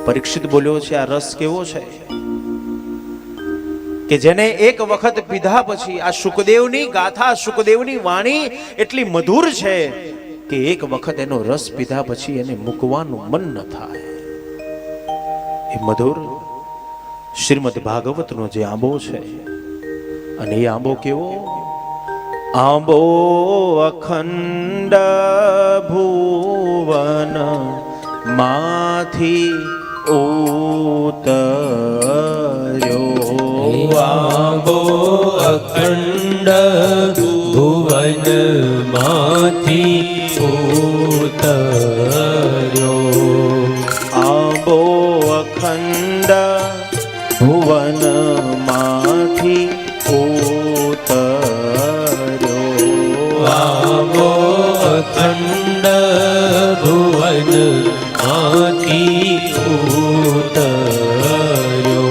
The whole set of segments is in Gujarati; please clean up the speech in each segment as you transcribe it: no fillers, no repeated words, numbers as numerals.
પરીક્ષિત બોલ્યો છે, આ રસ કેવો છે કે જેને એક વખત પીધા પછી આ શુકદેવની ગાથા, શુકદેવની વાણી એટલી મધુર છે કે એક વખત એનો રસ પીધા પછી એને મૂકવાનું મન ન થાય. એ મધુર શ્રીમદ ભાગવતનો જે આંબો છે, અને એ આંબો કેવો? આંબો અખંડ ભુવન માંથી ઉતર્યો. આંબો અખંડ ભુવન માંથી ઉતર્યો. આંબો અખંડ ભુવન માંથી ઉતર્યો. આંબો અખંડ ભુવન માંથી ઉતર્યો.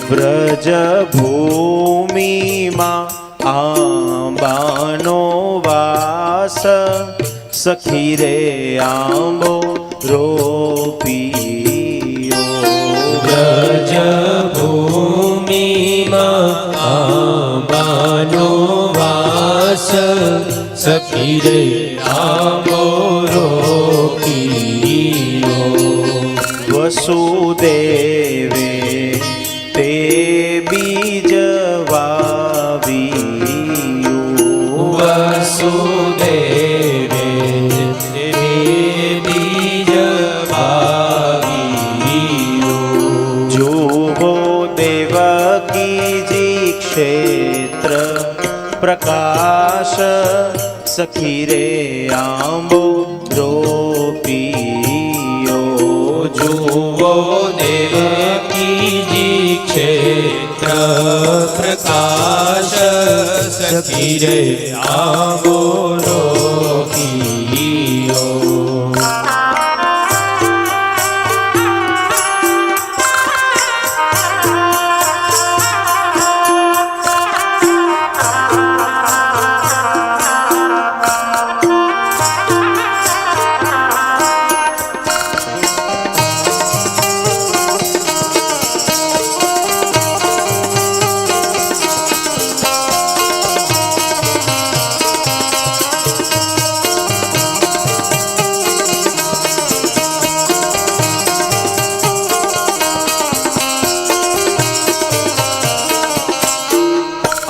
વ્રજ ભૂમિમાં આંબાનો વાસ, સખી રે આંબો રોપિયો. વ્રજ ભૂમિમાં આંબાનો વાસ, સખી રે આંબો રોપિયો. વસુદેવે તે બીજ વાવ્યું. વસુદેવે તે બીજ વાવ્યું. જોવો દેવકીજી ક્ષેત્ર પ્રકાશ, સખી રે આંબો રોપિયો. જુઓ દેવકીજી ક્ષેત્ર પ્રકાશ, સખી રે આંબો રોપિયો.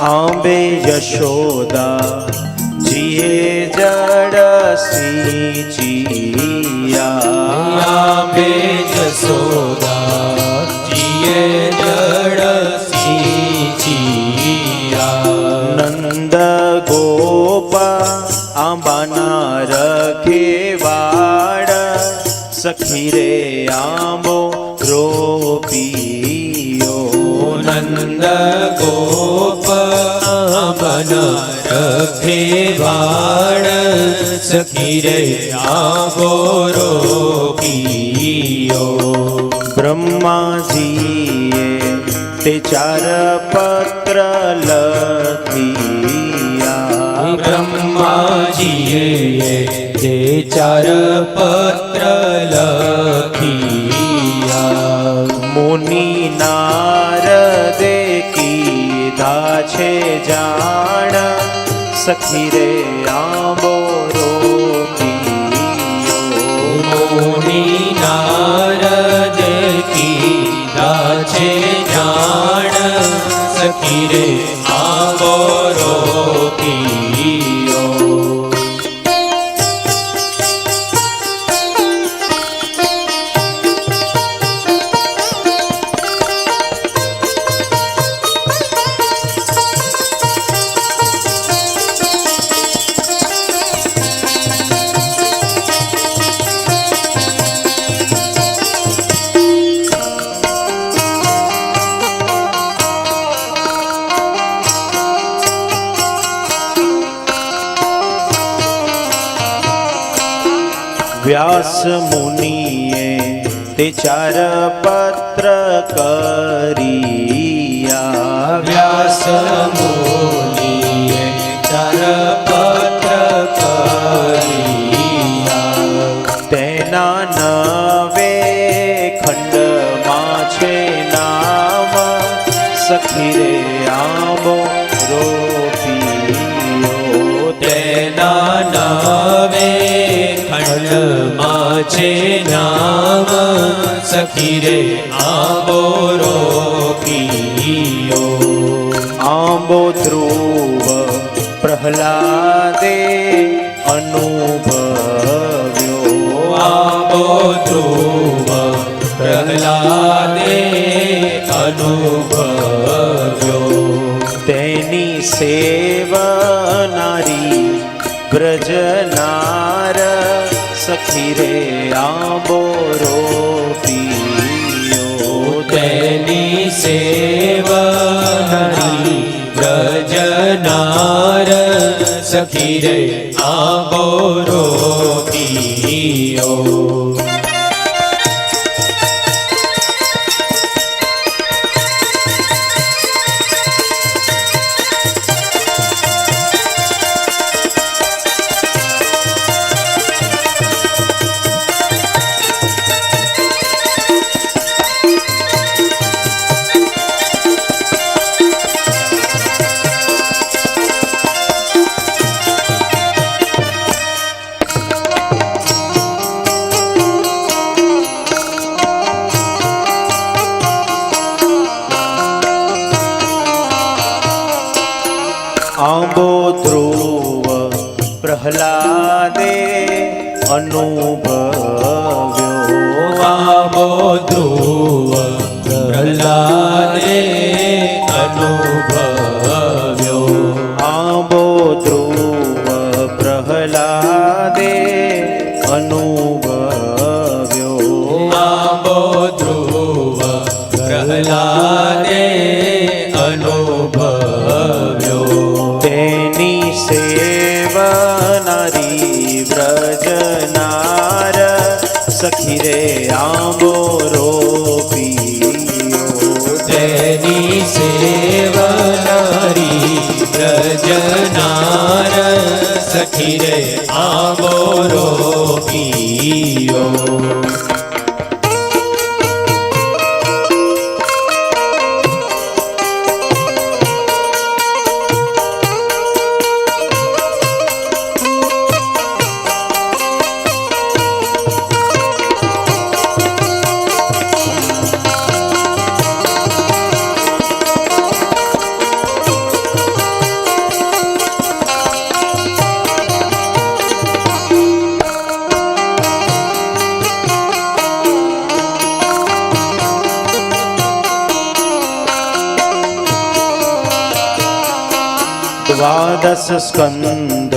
આંબે યશોદા જીએ જડ સિંચિયા. આંબે જશોદા જીએ જડ સિંચિયા. નંદ ગોપા આંબાના રખેવાડ, સખી રે આંબો રોપિયો. નંદ ગોપ આંબાના રખેવાડ, સખી રે આંબો રોપિયો. બ્રહ્માજીએ તે ચાર પત્ર લખિયા. બ્રહ્માજીએ તે ચાર પત્ર લખિયા. મુનિ નારદે કીધા છે જાણ, સખી રે આંબો રોપિયો. મુનિ નારદ કીધા છે જાણ, સખી રે આંબો રોપિયો. વ્યાસ મુનિએ તે ચાર પત્ર કરિયા. વ્યાસ મુનિએ ચાર પત્ર કરિયા. તેના નવે ખંડ સખી રે આંબો રોપીયો. તેના નાવે ખંડમાં છે નામ સખી રે આંબો રોપીયો. આંબો ધ્રુવ પ્રહલાદે અનુભવ્યો. આંબો ધ્રુવ પ્રહલાદે અનુભવ્યો. તેની સેવનારી બ્રજનાર સખી રે આંબો રોપીયો. તેની સેવનારી વ્રજનાર સખી રે આંબો રોપીયો. આંબો ધ્રુવ પ્રહલાદે અનુભવ્યો. આંબો ધ્રુવ પ્રહલાદે અનુભવ્યો. આંબો ધ્રુવ પ્રહલાદે અનુભવ્યો. આંબો ધ્રુવ પ્રહલાદે અનુભવ્યો. તેની સેવનારી વ્રજનાર સખી રે આંબો રોપીયો. તેની સેવનારી વ્રજનાર સખી રે આંબો રોપીયો. દ્વાદશ સ્કંદ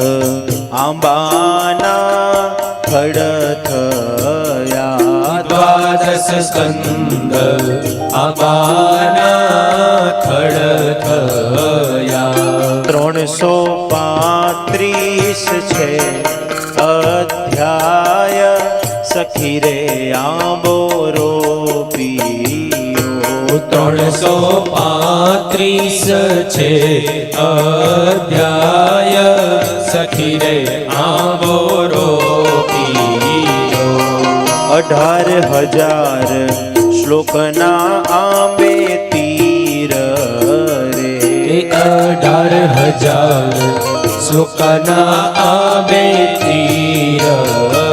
આંબાના ખડ થયા. દ્વાદશ સ્કંદ આંબાના ખડ થયા. 335 છે અધ્યાય સખી રે આંબો રોપીયો. 335 છે અધ્યાય સખી રે આંબો રોપીયો. 18,000 શ્લોકના આંબે તીર રે. 18,000 શ્લોકના આંબે તીર રે.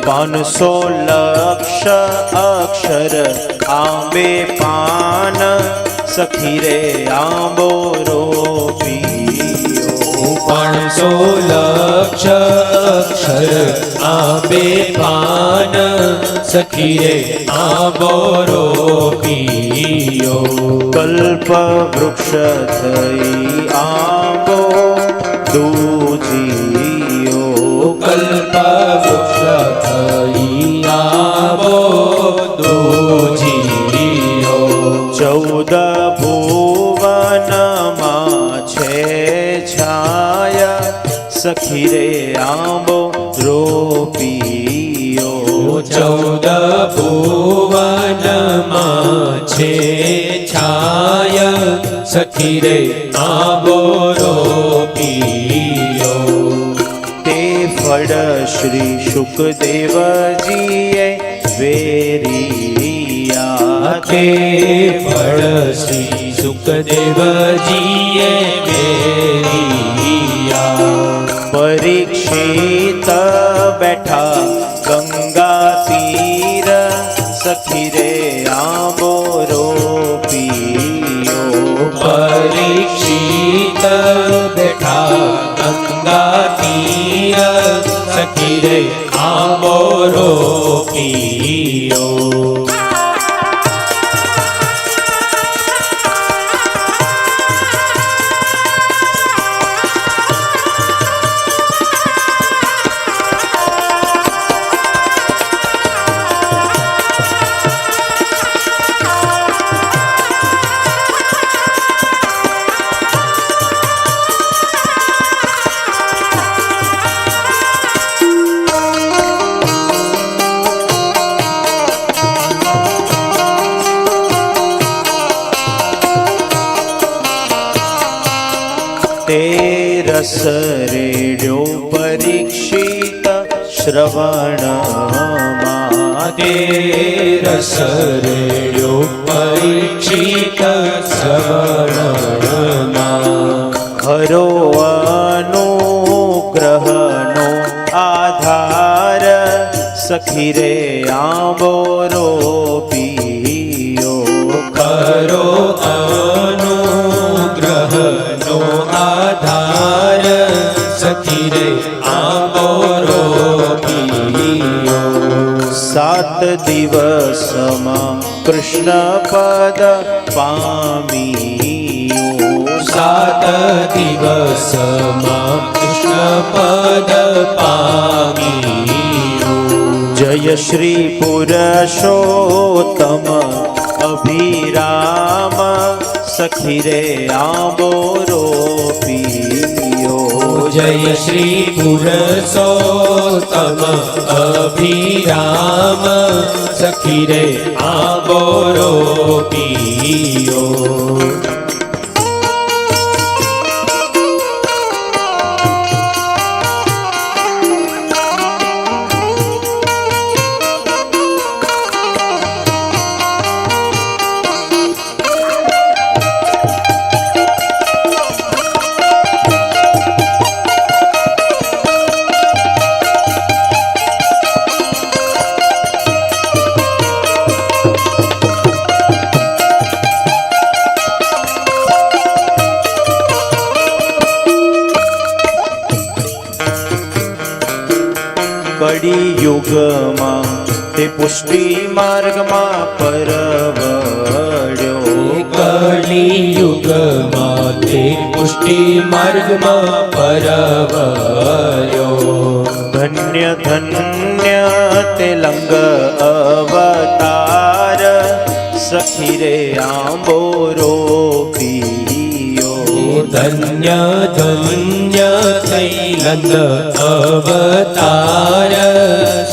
500 લક્ષ અક્ષર આંબે પાન સખી રે આંબો રોપીયો. 500 લક્ષ અક્ષર આંબે પાન સખી રે આંબો રોપીયો. કલ્પ વૃક્ષ થઈ આંબો દૂજીયો. કલ્પ વૃક્ષ થઈ આંબો દૂજીયો. 14 ભુવનમાં છે છાયા સખી રે આંબો રોપીયો. 14 ભુવનમાં છે છાય સખી રે આંબો રોપીયો. તે ફળ શ્રી શુકદેવજીએ વેરિયા. તે ફળ શ્રી સુખદેવજીએ બેરિયા પરીક્ષિત બેઠા ગંગા તીર સખી રે આંબો રોપિયો પરીક્ષિત બેઠા ગંગા તીર સખી રે આંબો રોપિયો તે રસ રેડ્યો પરીક્ષિત શ્રવણમાં તે રસ રેડ્યો પરીક્ષિત શ્રવણમાં ખરો અનુગ્રહનો આધાર સખી રે આંબો રોપિયો ખરો અનુગ્રહનો આધાર સખી રે આંબો રોપિયો 7 દિવસમાં કૃષ્ણ પદ પામ્યો 7 દિવસમાં કૃષ્ણ પદ પામ્યું જય શ્રી પુરુષોત્તમ અભિરામ સખી રે આંબો રોપિયો જય શ્રી પુરુષોત્તમ અભિરામ સખી રે આંબો રોપિયો કળી યુગમાં તે પુષ્ટિ માર્ગમાં પરવડ્યો કળી યુગમાં તે પુષ્ટિ માર્ગમાં પરવર્યો ધન્ય ધન્ય તે લંગ અવતાર સખી રે આંબો રોપિયો ધન્ય ધન્ય તૈલંગ અવતાર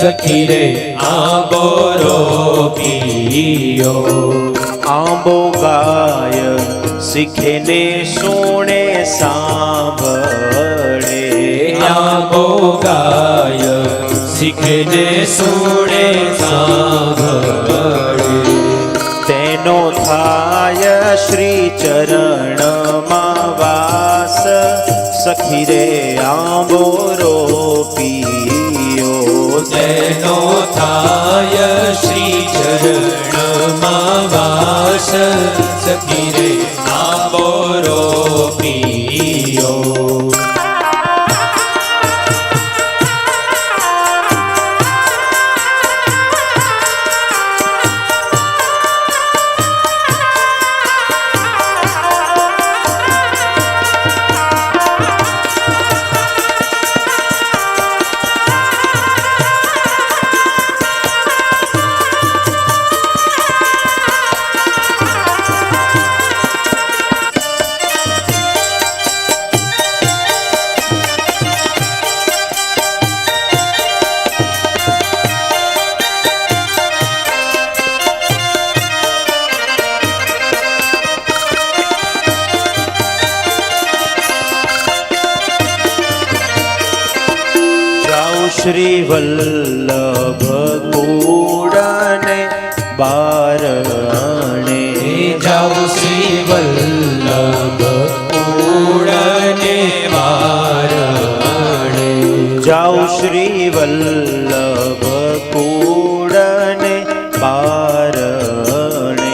સખી રે આંબો રોપિયો આંબો ગાય શીખે ને સુણે સાંભળે આંબો ગાય શીખે ને સુણે સાંભળે તેનો થાય શ્રી ચરણમાં વાસ સખી રે આંબો રોપિયો તેનો થાય શ્રી ચરણમાં વાસ સખી રે આંબો રોપિયો શ્રી વલ્લભ કુળને બારણે જાઉં શ્રી વલ્લભ વલ્લભ કુળને પારણે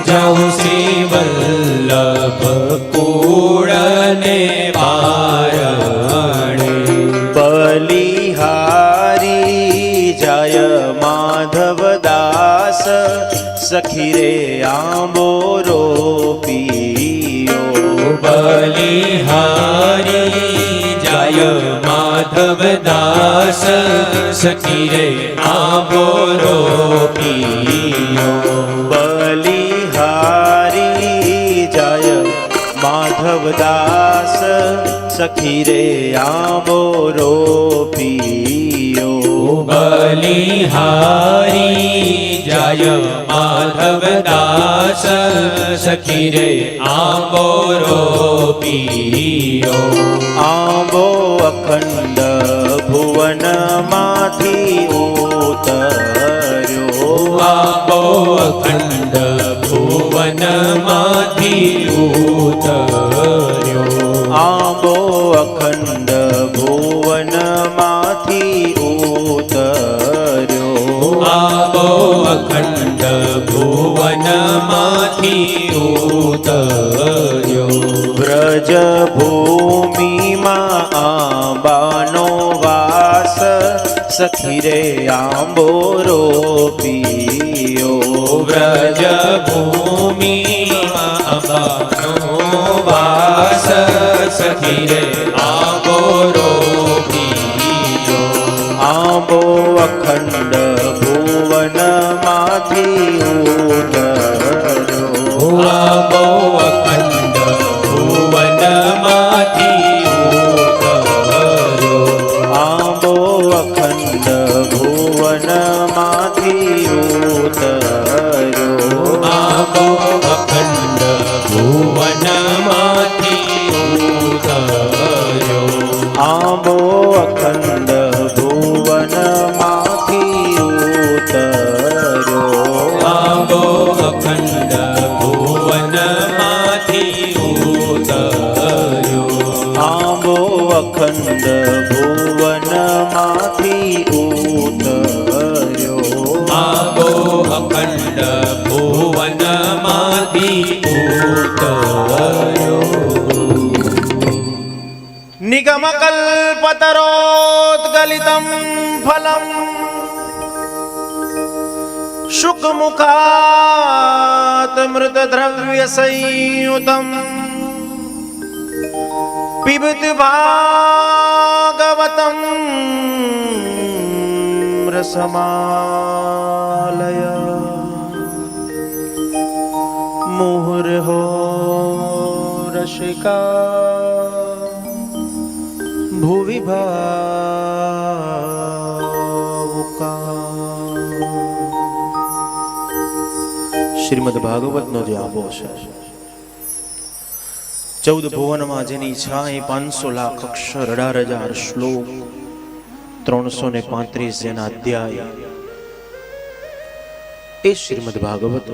જાઉં શ્રી વલ્લભ કુળને પારણે બલિહારી જય માધવદાસ સખી રે આંબો રોપિયો બલિહારી જય માધવદાસ સખી રે આંબો રોપિયો બલિહારી જય માધવદાસ સખી રે આંબો રોપિયો બલિહારી જય માધવદાસ સખી રે આંબો રોપિયો આંબો અખંડ ભુવનમાંથી ઉતર્યો આંબો અખંડ ભુવનમાંથી ઉતર્યો આંબો અખંડ ભુવનમાંથી ઉતર્યો આંબો અખંડ ભુવનમાંથી ઉતર્યો વ્રજ ભૂમિમાં આંબાનો વાસ સખી રે આંબો રોપિયો વ્રજ ભૂમિમાં અંબાનો વાસ સખી રે આંબો રોપિયો આંબો અખંડ ભુવનમાંથી ઉતર્યો આંબો અખંડ ભુવનમાંથી ઉતર્યો આંબો અખંડ ભુવનમાંથી ઉતર્યો આંબો અખંડ ભુવનમાંથી ઉતર્યો આંબો અખંડ ભુવનમાંથી ઉતર્યો આંબો અખંડ ભુવનમાંથી ઉતર્યો આંબો અખંડ ભુવનમાંથી ઉતર્યો આંબો અખંડ ભુવનમાંથી ઉતર્યો નિગમકલ્પતરોદ્ગલિતમ ફલમ શુકમુખાત મૃતદ્રવ્ય સંયુતમ પિબત ભાગવતમ રસમાલય મુહુર્હો રસિકા ભુવિ ભાવુકા શ્રીમદ ભાગવતનો જે આબો છે 14 ભુવનમાં જેની છાય 500 લાખ અક્ષર 18,000 શ્લોક 335 જેના અધ્યાય એ શ્રીમદ ભાગવત